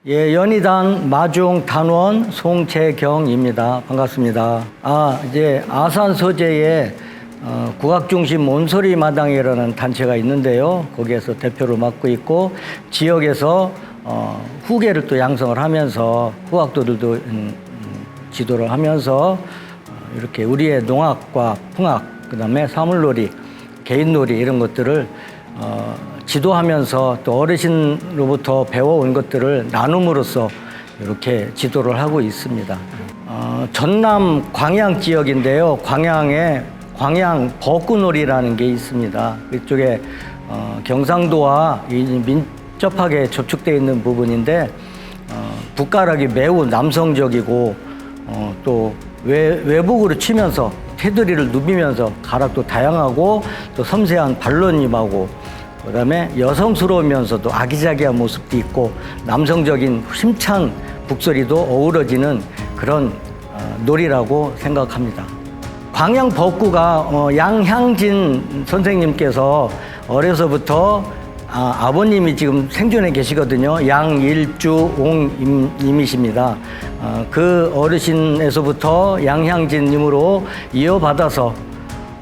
예, 연희단 마중 단원 송채경입니다. 반갑습니다. 이제 아산 소재에 국악중심 우리소리 마당이라는 단체가 있는데요. 거기에서 대표를 맡고 있고 지역에서 후계를 또 양성을 하면서 후악도들도 지도를 하면서 이렇게 우리의 농악과 풍악, 그다음에 사물놀이, 개인놀이 이런 것들을 지도하면서 또 어르신으로부터 배워온 것들을 나눔으로써 이렇게 지도를 하고 있습니다. 전남 광양 지역인데요. 광양에 광양버꾸놀이라는 게 있습니다. 그쪽에 경상도와 민첩하게 접촉되어 있는 부분인데 붓가락이 매우 남성적이고 또 외북으로 치면서 테두리를 누비면서 가락도 다양하고 또 섬세한 발로님하고 그다음에 여성스러우면서도 아기자기한 모습도 있고 남성적인 힘찬 북소리도 어우러지는 그런 놀이라고 생각합니다. 광양버꾸가 양향진 선생님께서 어려서부터 아버님이 지금 생존해 계시거든요. 양일주옹님이십니다. 그 어르신에서부터 양향진님으로 이어받아서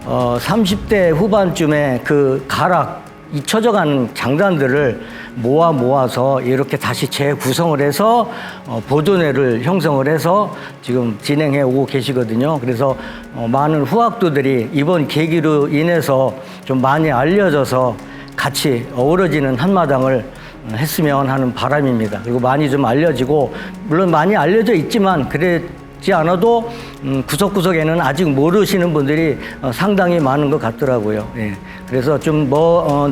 30대 후반쯤에 그 가락 잊혀져가는 장단들을 모아서 이렇게 다시 재구성을 해서 보존회를 형성을 해서 지금 진행해 오고 계시거든요. 그래서 많은 후학도들이 이번 계기로 인해서 좀 많이 알려져서 같이 어우러지는 한마당을 했으면 하는 바람입니다. 그리고 많이 좀 알려지고, 물론 많이 알려져 있지만 그랬지 않아도 구석구석에는 아직 모르시는 분들이 상당히 많은 것 같더라고요. 예. 그래서 좀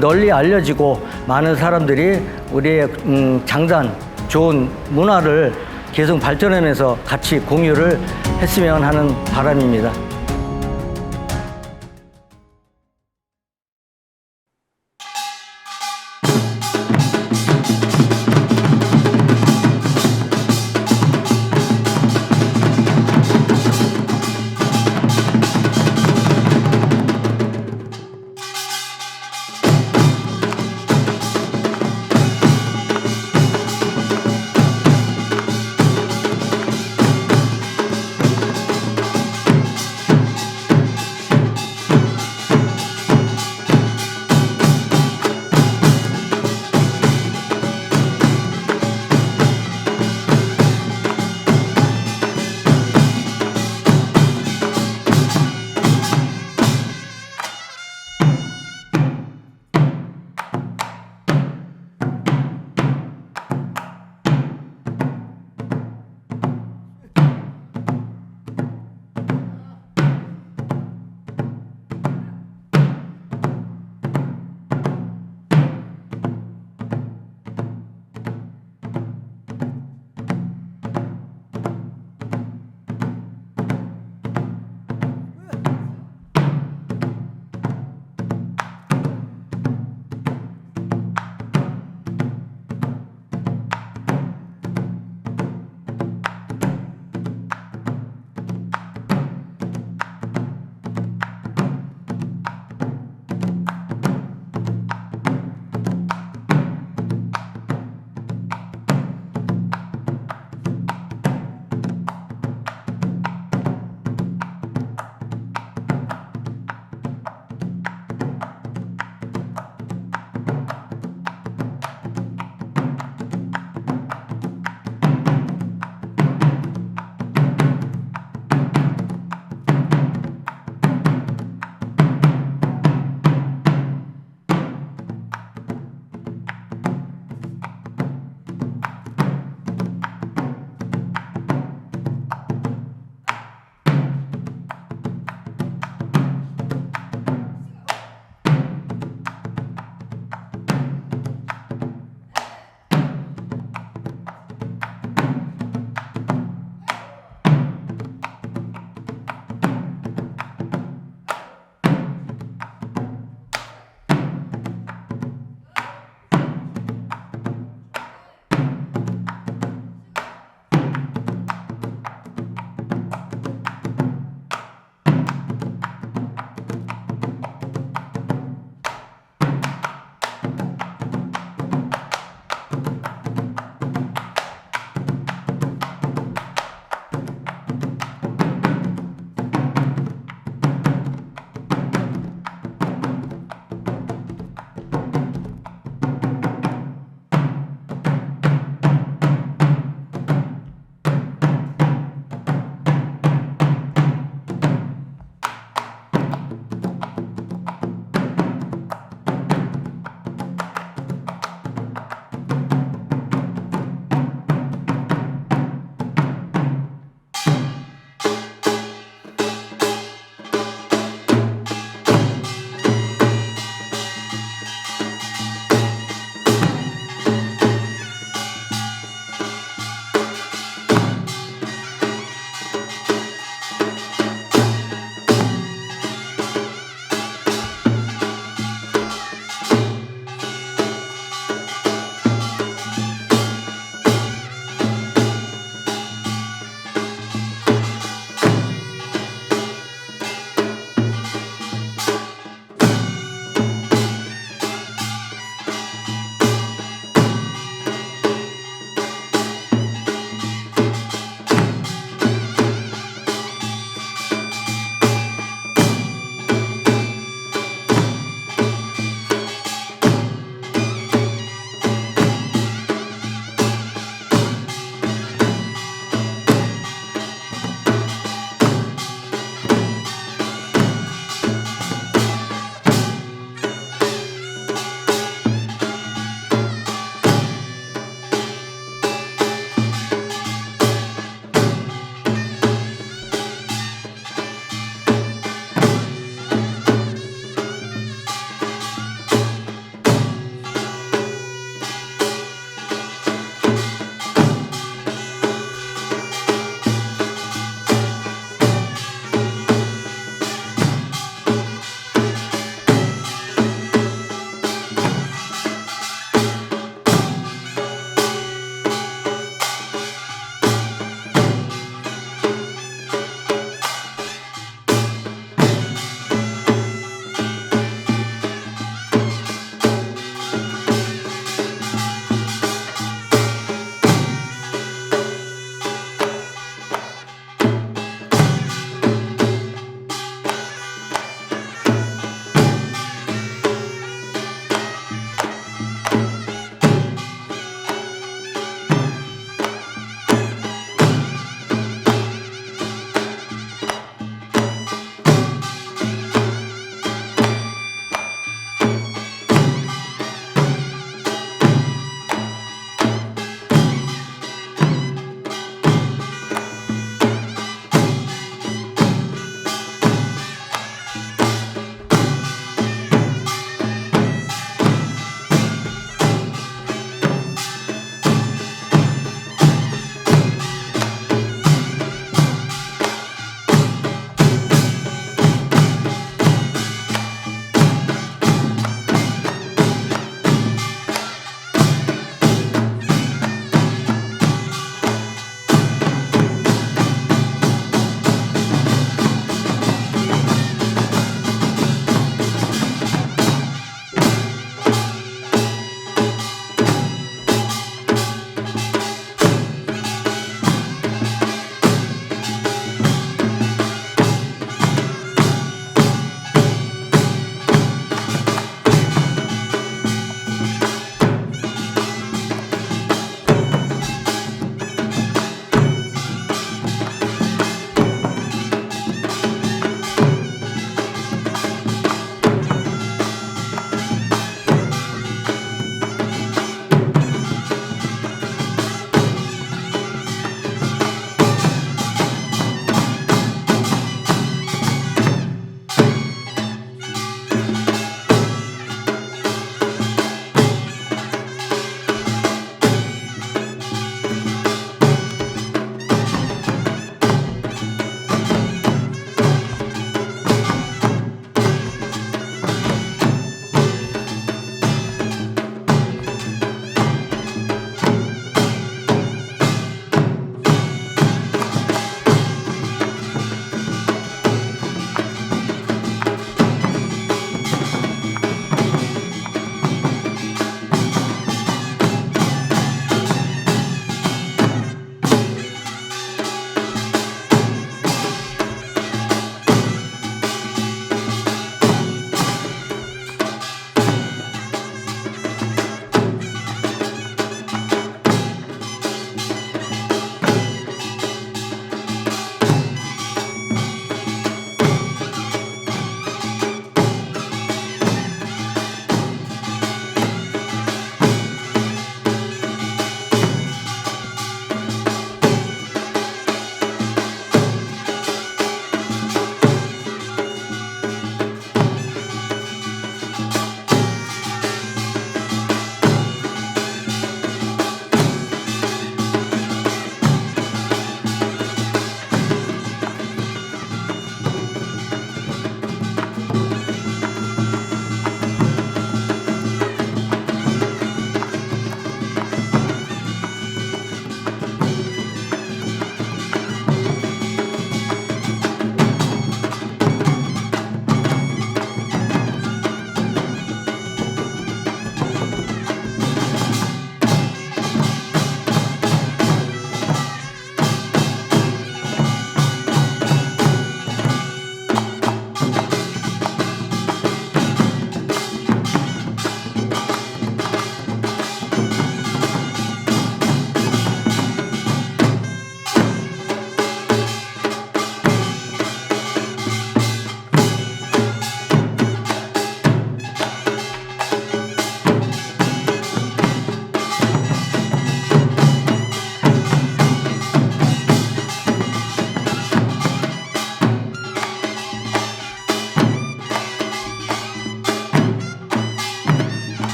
널리 알려지고 많은 사람들이 우리의 장단, 좋은 문화를 계속 발전하면서 같이 공유를 했으면 하는 바람입니다.